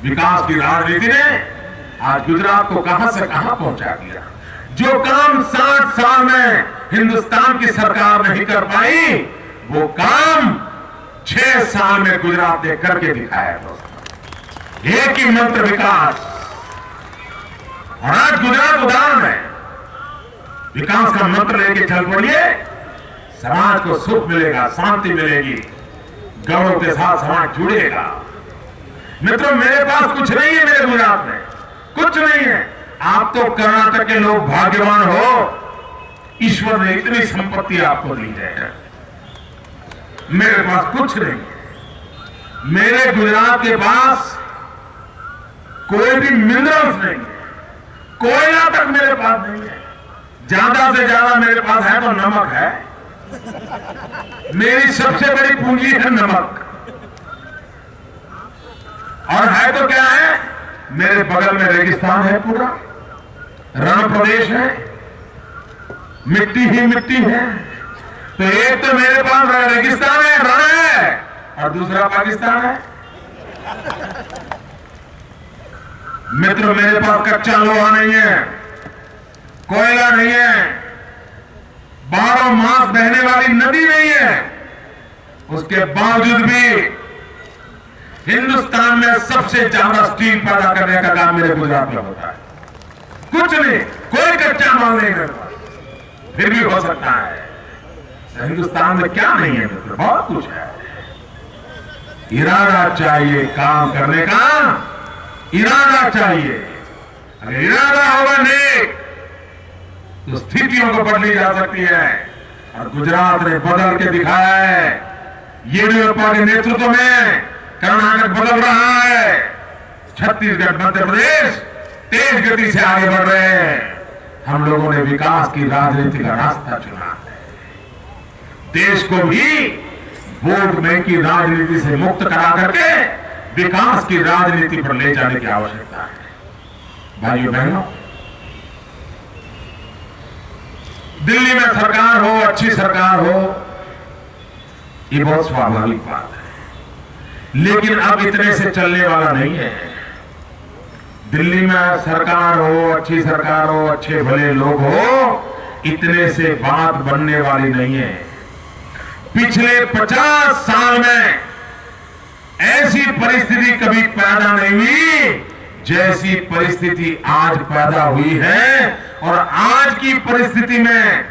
विकास की राजनीति ने आज गुजरात को कहां से कहां पहुंचा दिया। जो काम 60 साल में हिंदुस्तान की सरकार नहीं कर पाई, वो काम 6 साल में गुजरात ने करके दिखाया दोस्तों। एक ही मंत्र, विकास। और आज गुजरात उदाहरण है। विकास का मंत्र लेके चल पड़िए, समाज को सुख मिलेगा, शांति मिलेगी, गौरव के साथ समाज जुड़ेगा। मित्रों, मेरे पास कुछ नहीं है, मेरे गुजरात में कुछ नहीं है। आप तो कर्नाटक के लोग भाग्यवान हो, ईश्वर ने इतनी संपत्ति आपको दी है। मेरे पास कुछ नहीं है। मेरे गुजरात के पास कोई भी मिनरल्स नहीं है, कोयला तक मेरे पास नहीं है। ज्यादा से ज्यादा मेरे पास है तो नमक है। मेरी सबसे बड़ी पूंजी है नमक। और है तो क्या है, मेरे बगल में रेगिस्तान है, पूरा रण प्रदेश है, मिट्टी ही मिट्टी है। तो एक तो मेरे पास रेगिस्तान है, रण है, और दूसरा पाकिस्तान है। मित्र, मेरे पास कच्चा लोहा नहीं है, कोयला नहीं है, 12 मास बहने वाली नदी नहीं है। उसके बावजूद भी हिंदुस्तान में सबसे ज्यादा स्टील पैदा करने का काम मेरे गुजरात में होता है। कुछ नहीं, कोई कच्चा माल नहीं मेरे पास, फिर भी हो सकता है। तो हिंदुस्तान में क्या नहीं है मित्र, बहुत कुछ है। इरादा चाहिए, काम करने का इरादा चाहिए। अगर इरादा होगा नेक, तो स्थितियों को बदली जा सकती है। और गुजरात ने बदल के दिखाया है। येदियुरप्पा के नेतृत्व में कर्नाटक बदल रहा है। छत्तीसगढ़, मध्य प्रदेश तेज गति से आगे बढ़ रहे हैं। हम लोगों ने विकास की राजनीति का रास्ता चुना है। देश को भी वोट बैंक की राजनीति से मुक्त करा करके विकास की राजनीति पर ले जाने की आवश्यकता है। भाइयों बहनों, दिल्ली में सरकार हो, अच्छी सरकार हो, ये बहुत स्वाभाविक बात है। लेकिन अब इतने से चलने वाला नहीं है। दिल्ली में सरकार हो, अच्छी सरकार हो, अच्छे भले लोग हो, इतने से बात बनने वाली नहीं है। पिछले 50 साल में ऐसी परिस्थिति कभी पैदा नहीं हुई जैसी परिस्थिति आज पैदा हुई है। और आज की परिस्थिति में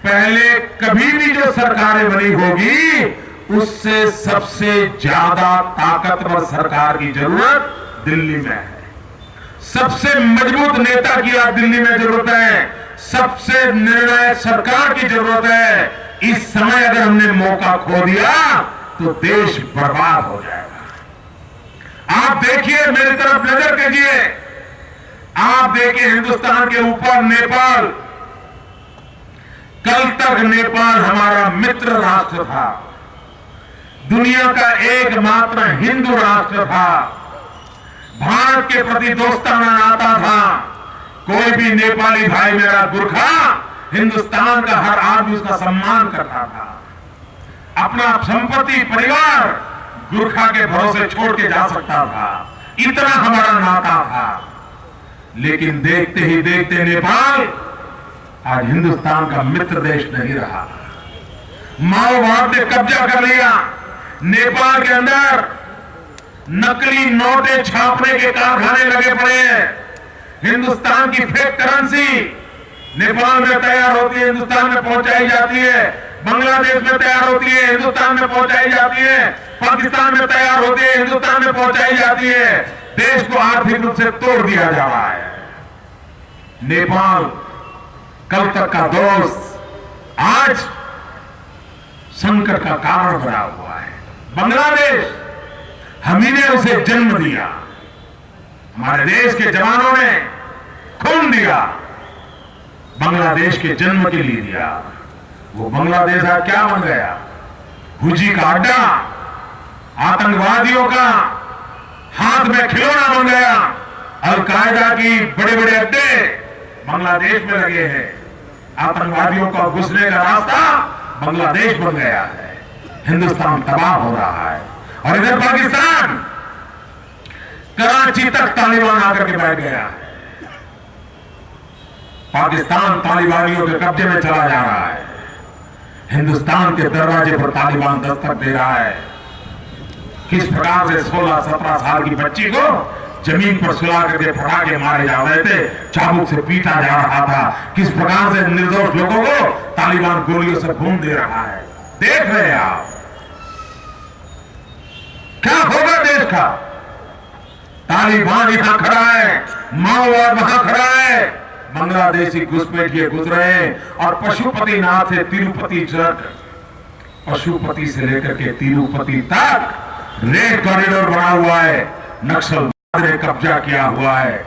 पहले कभी भी जो सरकारें बनी होगी, उससे सबसे ज्यादा ताकतवर सरकार की जरूरत दिल्ली में है। सबसे मजबूत नेता की आज दिल्ली में जरूरत है। सबसे निर्णायक सरकार की जरूरत है। इस समय अगर हमने मौका खो दिया तो देश बर्बाद हो जाएगा। आप देखिए, मेरी तरफ नजर कीजिए, आप देखिए हिंदुस्तान के ऊपर नेपाल। कल तक नेपाल हमारा मित्र राष्ट्र था, दुनिया का एकमात्र हिंदू राष्ट्र था, भारत के प्रति दोस्ताना नाता था। कोई भी नेपाली भाई मेरा गुरखा, हिंदुस्तान का हर आदमी उसका सम्मान करता था। अपना संपत्ति, परिवार गुरखा के भरोसे छोड़ के जा सकता था, इतना हमारा नाता था। लेकिन देखते ही देखते नेपाल आज हिंदुस्तान का मित्र देश नहीं रहा। माओवाद ने कब्जा कर लिया। नेपाल के अंदर नकली नोटें छापने के कारखाने लगे पड़े हैं। हिंदुस्तान की फेक करेंसी नेपाल में तैयार होती है, हिंदुस्तान में पहुंचाई जाती है। बांग्लादेश में तैयार होती है, हिंदुस्तान में पहुंचाई जाती है। पाकिस्तान में तैयार होती है, हिंदुस्तान में पहुंचाई जाती है। देश को आर्थिक रूप से तोड़ दिया जा रहा है। नेपाल कल तक का दोस्त आज संकट का कारण बना हुआ है। बांग्लादेश, हम ही ने उसे जन्म दिया, हमारे देश के जवानों ने खून दिया, बांग्लादेश के जन्म के लिए दिया। वो बांग्लादेश आज क्या बन गया? हुजी का अड्डा, आतंकवादियों का हाथ में खिलौना बन गया। अलकायदा की बड़े बड़े अड्डे बांग्लादेश में लगे हैं। आतंकवादियों का घुसने का रास्ता बांग्लादेश बन गया है। हिंदुस्तान तबाह हो रहा है। और इधर पाकिस्तान, कराची तक तालिबान आकर के बैठ गया है। पाकिस्तान तालिबानियों के कब्जे में चला जा रहा है। हिंदुस्तान के दरवाजे पर तालिबान दस्तक दे रहा है। किस प्रकार से 16-17 साल की बच्ची को जमीन पर सुला करके फटाके मारे जा रहे थे, चाबुक से पीटा जा रहा था, किस प्रकार से निर्दोष लोगों को तालिबान गोलियों से खून दे रहा है, देख रहे हैं आप। क्या होगा देश का? तालिबान यहां खड़ा है, माओवाद वहां खड़ा है, बांग्लादेशी घुसपैठिए गुजरे और पशुपतिनाथ से तिरुपति तक, पशुपति से लेकर के तिरुपति तक रेड कॉरिडोर बना हुआ है। नक्सलवाद ने कब्जा किया हुआ है।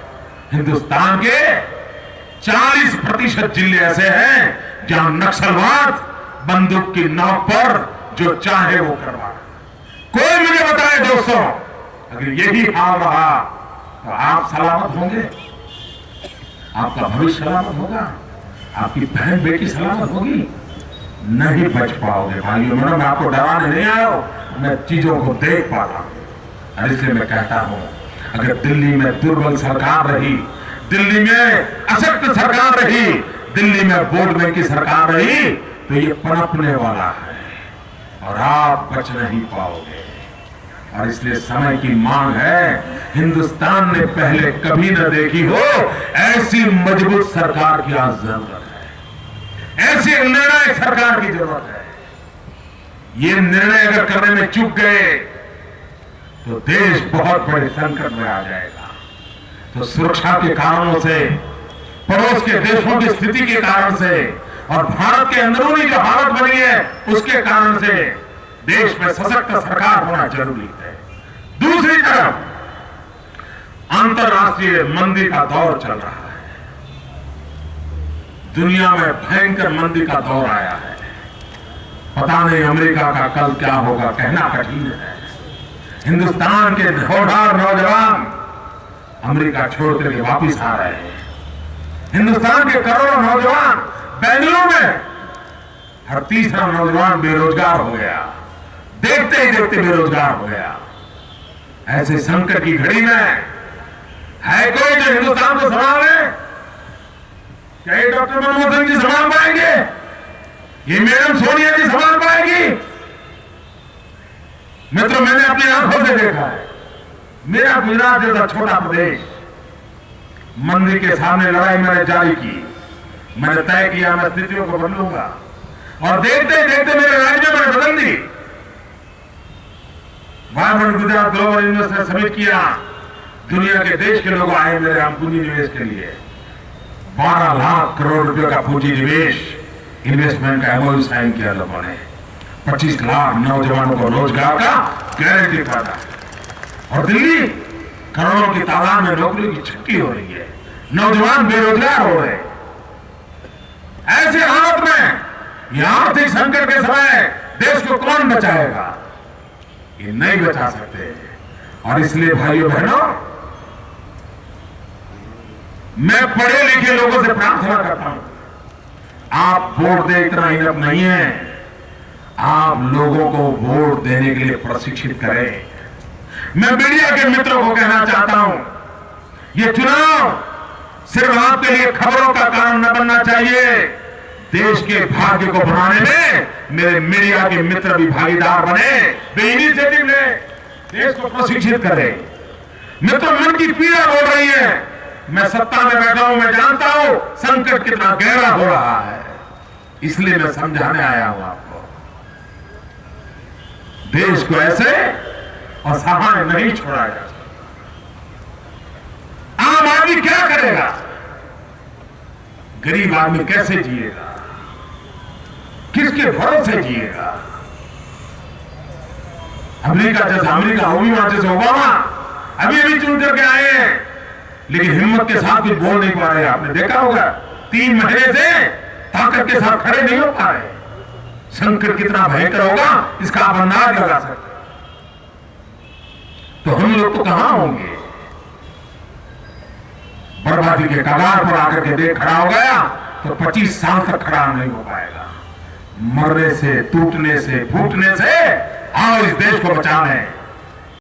हिंदुस्तान के 40% जिले ऐसे हैं जहां नक्सलवाद बंदूक की नोक पर जो चाहे वो करवा। कोई मुझे बताए दोस्तों, अगर यही हाल रहा तो आप सलामत होंगे? आपका भविष्य सलामत होगा? आपकी बहन बेटी सलामत होगी? नहीं बच पाओगे भाइयों। मैं आपको डराने नहीं आया हूं, मैं चीजों को देख पा रहा हूं। और इसलिए मैं कहता हूं, अगर दिल्ली में दुर्बल सरकार रही, दिल्ली में अशक्त सरकार रही, दिल्ली में वोट बैंक की सरकार रही, तो ये पनपने वाला है और आप बच नहीं पाओगे। और इसलिए समय की मांग है, हिंदुस्तान ने पहले कभी न देखी हो ऐसी मजबूत सरकार की आज जरूरत है, ऐसी निर्णायक सरकार की जरूरत है। ये निर्णय अगर करने में चूक गए तो देश बहुत बड़े संकट में आ जाएगा। तो सुरक्षा के कारणों से, पड़ोस के देशों की स्थिति के कारण से और भारत के अंदरूनी जो हालत बनी है उसके कारण से देश में सशक्त सरकार होना जरूरी है। दूसरी तरफ अंतर्राष्ट्रीय मंदी का दौर चल रहा है। दुनिया में भयंकर मंदी का दौर आया है। पता नहीं अमेरिका का कल क्या होगा, कहना कठिन है। हिंदुस्तान के होनहार नौजवान अमेरिका छोड़ करके वापिस आ रहे हैं। हिंदुस्तान के करोड़ों नौजवान बेंगलुरु में, हर तीसरा नौजवान बेरोजगार हो गया, देखते ही देखते बेरोजगार हो गया। ऐसे संकट की घड़ी में है कोई जो हिंदुस्तान को संभाले? क्या ये डॉक्टर मनमोहन सिंह जी संभाल पाएंगे? ये मैडम सोनिया जी संभाल पाएगी? मित्रों, मैंने अपनी आंखों से देखा है। मेरा गुजरात जैसा छोटा प्रदेश, मंदी के सामने लड़ाई मैंने जारी की। मैंने तय किया मैं स्थितियों को बदलूंगा और देखते देखते मेरे राज्य में बदल दी। Vibrant Gujarat global investor summit किया। दुनिया के देश के लोग आए मेरे हम पूंजी निवेश के लिए। 12 लाख करोड़ रुपए का पूंजी निवेश इन्वेस्टमेंट का एमओयू साइन किया लोगों ने। 25 लाख नौजवानों को रोजगार का गारंटी पाता। और दिल्ली करोड़ों की तादाद में नौकरी की छुट्टी हो रही है, नौजवान बेरोजगार हो रहे। ऐसे हालत में यह आर्थिक संकट के समय देश को कौन बचाएगा? ये नहीं बचा सकते। और इसलिए भाइयों बहनों, मैं पढ़े लिखे लोगों से प्रार्थना करता हूं, आप वोट दे इतना इनफ नहीं है, आप लोगों को वोट देने के लिए प्रशिक्षित करें। मैं मीडिया के मित्रों को कहना चाहता हूं, ये चुनाव सिर्फ आपके लिए खबरों का कारण न बनना चाहिए। देश के भाग्य को बनाने में मेरे मीडिया के मित्र भी भागीदार बने, वे इनिशिएटिव ले, देश को प्रशिक्षित करें। मित्रों, मन की पीड़ा बोल रही है। मैं सत्ता में बैठा हूं, मैं जानता हूं संकट कितना गहरा हो रहा है, इसलिए मैं समझाने आया हूं आपको। देश को ऐसे और सहाय नहीं छोड़ा जा सकता। आम आदमी क्या करेगा? गरीब आदमी कैसे जिएगा? किसके भरोसे जिएगा? अमेरिका जैसा ओबामा जैसे ओबामा अभी अभी चुन करके आए हैं, लेकिन हिम्मत के साथ कुछ बोल नहीं पा रहे। आपने देखा होगा 3 महीने से ताकत के साथ खड़े नहीं हो पा रहे। संकट कितना भयंकर होगा इसका आप अंदाज लगा सकते। तो हम लोग तो कहां होंगे? बर्बादी के कगार पर आकर के देख खड़ा हो गया तो 25 साल तक खड़ा नहीं हो पाएगा। मरने से, टूटने से, फूटने से आओ इस देश को बचाने।